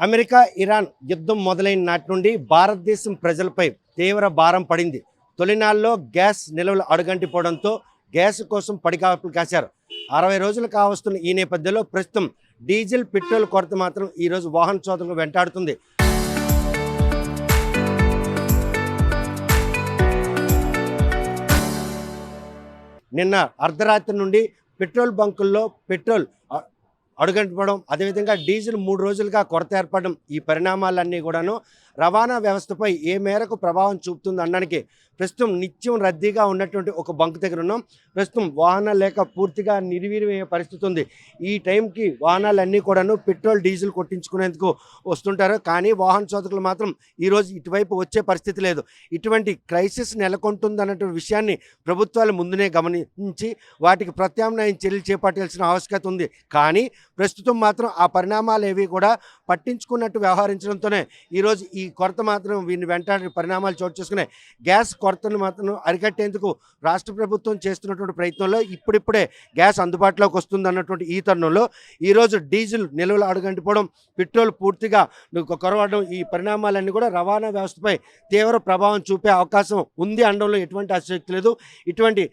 America Iran యుద్ధం మొదలైన నాటి నుండి భారతదేశం ప్రజలపై తీవ్ర భారం పడింది. తొలినాళ్ళలో గ్యాస్ నిల్వలు అడుగంటిపోవడంతో గ్యాస్ కోసం పడిగాపులు కాశారు. 60 రోజులు కావస్తున్న ఈ నేపథ్యంలో ప్రస్తుతం డీజిల్, పెట్రోల్ కొరత మాత్రం ఈరోజు వాహన చోదకులను వెంటాడుతుంది. నిన్న అర్ధరాత్రి నుండి పెట్రోల్ బంకుల్లో పెట్రోల్ అడుగంటిపోవడం, అదేవిధంగా డీజిల్ 3 రోజులుగా కొరత ఏర్పడడం, ఈ పరిణామాలన్నీ కూడాను రవాణా వ్యవస్థపై ఏ మేరకు ప్రభావం చూపుతుంది అనడానికి ప్రస్తుతం నిత్యం రద్దీగా ఉన్నటువంటి ఒక బంక్ దగ్గర ఉన్నాం. ప్రస్తుతం వాహనాలు లేక పూర్తిగా నిర్వీర్యమయ్యే పరిస్థితి ఉంది. ఈ టైంకి వాహనాలన్నీ కూడాను పెట్రోల్, డీజిల్ కొట్టించుకునేందుకు వస్తుంటారు. కానీ వాహన చోదకులు మాత్రం ఈరోజు ఇటువైపు వచ్చే పరిస్థితి లేదు. ఇటువంటి క్రైసిస్ నెలకొంటుంది అన్నటువంటి విషయాన్ని ప్రభుత్వాలు ముందునే గమనించి వాటికి ప్రత్యామ్నాయం చర్యలు చేపట్టాల్సిన ఆవశ్యకత ఉంది. కానీ ప్రస్తుతం మాత్రం ఆ పరిణామాలు ఏవి కూడా పట్టించుకున్నట్టు వ్యవహరించడంతోనే ఈరోజు ఈ కొరత మాత్రం వీరిని వెంటాడే పరిణామాలు చోటు చేసుకున్నాయి. గ్యాస్ కొరతను మాత్రం అరికట్టేందుకు రాష్ట్ర ప్రభుత్వం చేస్తున్నటువంటి ప్రయత్నంలో ఇప్పుడిప్పుడే గ్యాస్ అందుబాటులోకి వస్తుంది అన్నటువంటి ఈ తరుణంలో ఈరోజు డీజిల్ నిల్వలు అడుగంటిపోవడం, పెట్రోల్ పూర్తిగా కొరవడం, ఈ పరిణామాలన్నీ కూడా రవాణా వ్యవస్థపై తీవ్ర ప్రభావం చూపే అవకాశం ఉంది అనడంలో ఎటువంటి అతిశక్తి లేదు. ఇటువంటి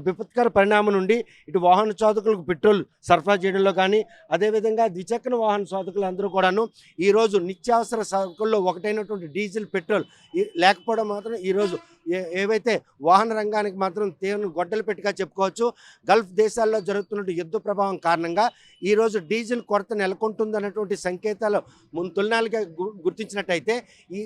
విపత్కర పరిణామం నుండి ఇటు వాహన చోదకులకు పెట్రోల్ సరఫరా చేయడంలో కానీ, అదేవిధంగా ద్విచక్ర వాహన చోదకులు అందరూ కూడాను ఈరోజు నిత్యావసర సరుకుల్లో ఒకటైనటువంటి డీజిల్, పెట్రోల్ లేకపోవడం మాత్రం ఈరోజు ఏవైతే వాహన రంగానికి మాత్రం తీవ్ర గొడ్డలు పెట్టిగా చెప్పుకోవచ్చు. గల్ఫ్ దేశాల్లో జరుగుతున్న యుద్ధ ప్రభావం కారణంగా ఈరోజు డీజిల్ కొరత నెలకొంటుంది అన్నటువంటి సంకేతాలు తొలినాలుగా గుర్తించినట్టయితే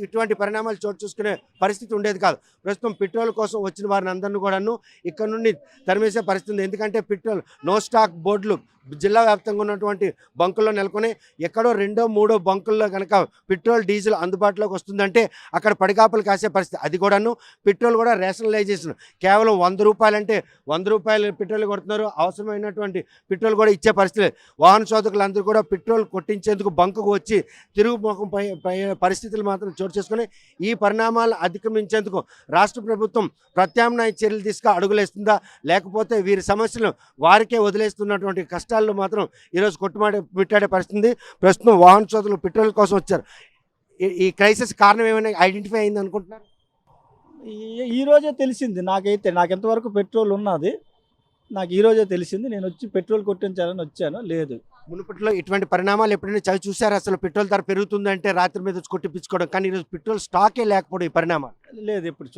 ఇటువంటి పరిణామాలు చోటు చూసుకునే పరిస్థితి ఉండేది కాదు. ప్రస్తుతం పెట్రోల్ కోసం వచ్చిన వారిని అందరినీ కూడాను ఇక్కడ నుండి తరిమేసే పరిస్థితి ఉంది. ఎందుకంటే పెట్రోల్ నో స్టాక్ బోర్డులు జిల్లా వ్యాప్తంగా ఉన్నటువంటి బంకుల్లో నెలకొని ఎక్కడో 2, 3 బంకుల్లో కనుక పెట్రోల్, డీజిల్ అందుబాటులోకి వస్తుందంటే అక్కడ పడిగాపులు కాసే పరిస్థితి. అది కూడాను పెట్రోల్ కూడా రేషనలైజేషన్ కేవలం 100 రూపాయలంటే 100 రూపాయలు పెట్రోల్ కొడుతున్నారు. అవసరమైనటువంటి పెట్రోల్ కూడా ఇచ్చే పరిస్థితి. వాహన చోదకులందరూ కూడా పెట్రోల్ కొట్టించేందుకు బంకుకు వచ్చి తిరుగుముఖం పరిస్థితులు మాత్రం చోటు చేసుకుని ఈ పరిణామాలు అధిగమించేందుకు రాష్ట్ర ప్రభుత్వం ప్రత్యామ్నాయ చర్యలు తీసుకు అడుగులేస్తుందా, లేకపోతే వీరి సమస్యలు వారికే వదిలేస్తున్నటువంటి కష్టాల్లో మాత్రం ఈరోజు మిట్టాడే పరిస్థితి. ప్రస్తుతం వాహన చోదకులు పెట్రోల్ కోసం వచ్చారు. ఈ క్రైసిస్ కారణం ఏమైనా ఐడెంటిఫై అయింది అనుకుంటున్నారు? ఈరోజే తెలిసింది నాకైతే. నాకు ఎంతవరకు పెట్రోల్ ఉన్నది నాకు ఈరోజే తెలిసింది. నేను వచ్చి పెట్రోల్ కొట్టించాలని వచ్చాను. లేదు, మునుపట్లో ఇటువంటి పరిణామాలు ఎప్పుడైనా చవి చూసారు? అసలు పెట్రోల్ ధర పెరుగుతుందంటే రాత్రి మీద వచ్చి కొట్టిపించుకోవడం, కానీ ఈరోజు పెట్రోల్ స్టాకే లేకపోవడం ఈ పరిణామాలు లేదు, ఎప్పుడు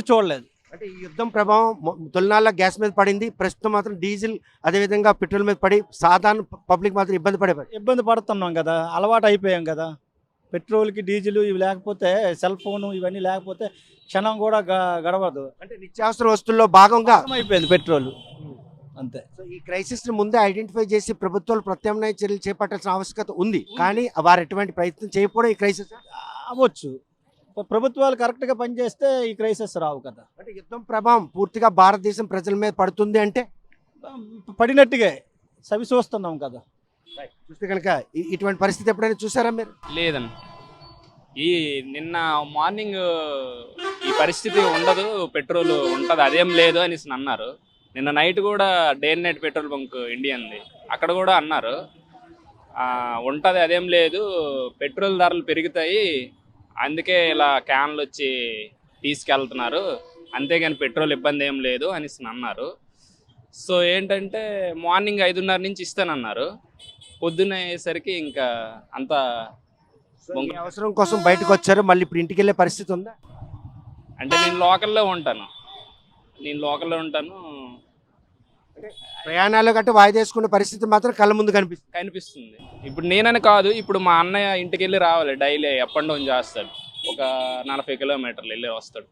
చూడలేదు. అంటే ఈ యుద్ధం ప్రభావం తొలినాళ్ళ గ్యాస్ మీద పడింది, ప్రస్తుతం మాత్రం డీజిల్ అదేవిధంగా పెట్రోల్ మీద పడి సాధారణ పబ్లిక్ మాత్రం ఇబ్బంది పడుతున్నాం కదా, అలవాటు అయిపోయాం కదా. పెట్రోల్కి, డీజిల్ ఇవి లేకపోతే, సెల్ ఫోను ఇవన్నీ లేకపోతే క్షణం కూడా గడవదు. అంటే నిత్యావసర వస్తువుల్లో భాగంగా అయిపోయింది పెట్రోల్, అంతే. సో ఈ క్రైసిస్ ని ముందే ఐడెంటిఫై చేసి ప్రభుత్వాలు ప్రత్యామ్నాయ చర్యలు చేపట్టాల్సిన ఆవశ్యకత ఉంది. కానీ వారు ఎటువంటి ప్రయత్నం చేయకపోవడం ఈ క్రైసిస్ అవ్వచ్చు. ప్రభుత్వాలు కరెక్ట్గా పనిచేస్తే ఈ క్రైసిస్ రావు కదా. అంటే యుద్ధం ప్రభావం పూర్తిగా భారతదేశం ప్రజల మీద పడుతుంది అంటే పడినట్టుగా సవి చూస్తున్నాం కదా. చూస్తే కనుక ఇటువంటి పరిస్థితి ఎప్పుడైనా చూసారా మీరు? లేదండి, ఈ నిన్న మార్నింగ్ ఈ పరిస్థితి ఉండదు, పెట్రోల్ ఉంటుంది అదేం లేదు అని అన్నారు. నిన్న నైట్ కూడా day and night petrol bunk ఇండియన్ది అక్కడ కూడా అన్నారు ఉంటుంది అదేం లేదు, పెట్రోల్ ధరలు పెరుగుతాయి అందుకే ఇలా క్యాన్లు వచ్చి తీసుకెళ్తున్నారు, అంతేగాని పెట్రోల్ ఇబ్బంది ఏం లేదు అని అన్నారు. సో ఏంటంటే మార్నింగ్ 5:30 నుంచి ఇస్తానన్నారు, పొద్దున్న అయ్యేసరికి ఇంకా అంతా అవసరం కోసం బయటకు వచ్చారు. మళ్ళీ ఇప్పుడు ఇంటికి వెళ్ళే పరిస్థితి ఉందా? అంటే నేను లోకల్లో ఉంటాను. ప్రయాణాలు గట్రా వాయిదా వేసుకునే పరిస్థితి మాత్రం కళ్ళ ముందు కనిపిస్తుంది. ఇప్పుడు నేనని కాదు, ఇప్పుడు మా అన్నయ్య ఇంటికి వెళ్ళి రావాలి, డైలీ అప్ అండ్ డౌన్ చేస్తాడు, ఒక 40 కిలోమీటర్లు వెళ్ళి వస్తాడు.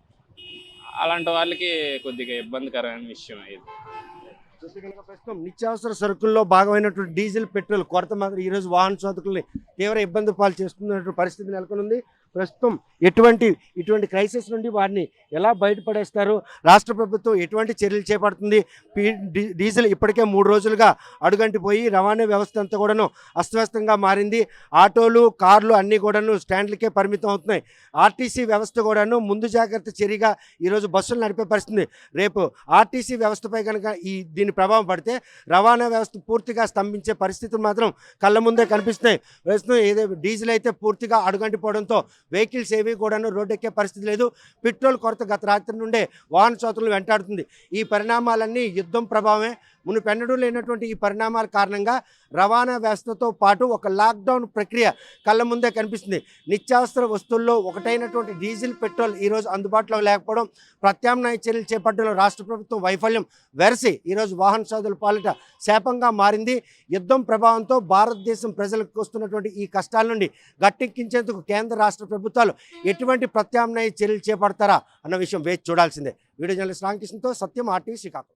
అలాంటి వాళ్ళకి కొద్దిగా ఇబ్బందికరమైన విషయం ఇది. ప్రస్తుతం నిత్యావసర సరుకుల్లో భాగమైనటువంటి డీజిల్, పెట్రోల్ కొరత మాత్రం ఈరోజు వాహన చోదకుల్ని తీవ్ర ఇబ్బంది పాలు చేస్తున్నటువంటి పరిస్థితి నెలకొనుంది. ప్రస్తుతం ఇటువంటి క్రైసిస్ నుండి వారిని ఎలా బయటపడేస్తారు, రాష్ట్ర ప్రభుత్వం ఎటువంటి చర్యలు చేపడుతుంది? డీజిల్ ఇప్పటికే 3 రోజులుగా అడుగంటిపోయి రవాణా వ్యవస్థ అంతా కూడాను అస్తవ్యస్తంగా మారింది. ఆటోలు, కార్లు అన్నీ కూడాను స్టాండ్లకే పరిమితం అవుతున్నాయి. ఆర్టీసీ వ్యవస్థ కూడాను ముందు జాగ్రత్త చర్యగా ఈరోజు బస్సులు నడిపే పరిస్థితి. రేపు ఆర్టీసీ వ్యవస్థపై కనుక దీని ప్రభావం పడితే రవాణా వ్యవస్థ పూర్తిగా స్తంభించే పరిస్థితులు మాత్రం కళ్ళ ముందే కనిపిస్తున్నాయి. ప్రస్తుతం ఏదో డీజిల్ అయితే పూర్తిగా అడుగంటిపోవడంతో వెహికల్స్ ఏవి కూడాను రోడ్డెక్కే పరిస్థితి లేదు. పెట్రోల్ కొరత గత రాత్రి నుండే వాహన చోదకులను వెంటాడుతుంది. ఈ పరిణామాలన్నీ యుద్ధం ప్రభావమే. మునుపెన్నడూ లేనటువంటి ఈ పరిణామాల కారణంగా రవాణా వ్యవస్థతో పాటు ఒక లాక్డౌన్ ప్రక్రియ కళ్ళ ముందే కనిపిస్తుంది. నిత్యావసర వస్తువుల్లో ఒకటైనటువంటి డీజిల్, పెట్రోల్ ఈరోజు అందుబాటులో లేకపోవడం, ప్రత్యామ్నాయ చర్యలు చేపట్టడంలో రాష్ట్ర ప్రభుత్వం వైఫల్యం వెరసి ఈరోజు వాహన సోదరుల పాలిట శాపంగా మారింది. యుద్ధం ప్రభావంతో భారతదేశం ప్రజలకు వస్తున్నటువంటి ఈ కష్టాల నుండి గట్టెక్కించేందుకు కేంద్ర రాష్ట్ర ప్రభుత్వాలు ఎటువంటి ప్రత్యామ్నాయ చర్యలు చేపడతారా అన్న విషయం వేచి చూడాల్సిందే. వీడియో జర్నలిస్ట్ రామకృష్ణతో సత్యం, RTV శ్రీకాకుళం.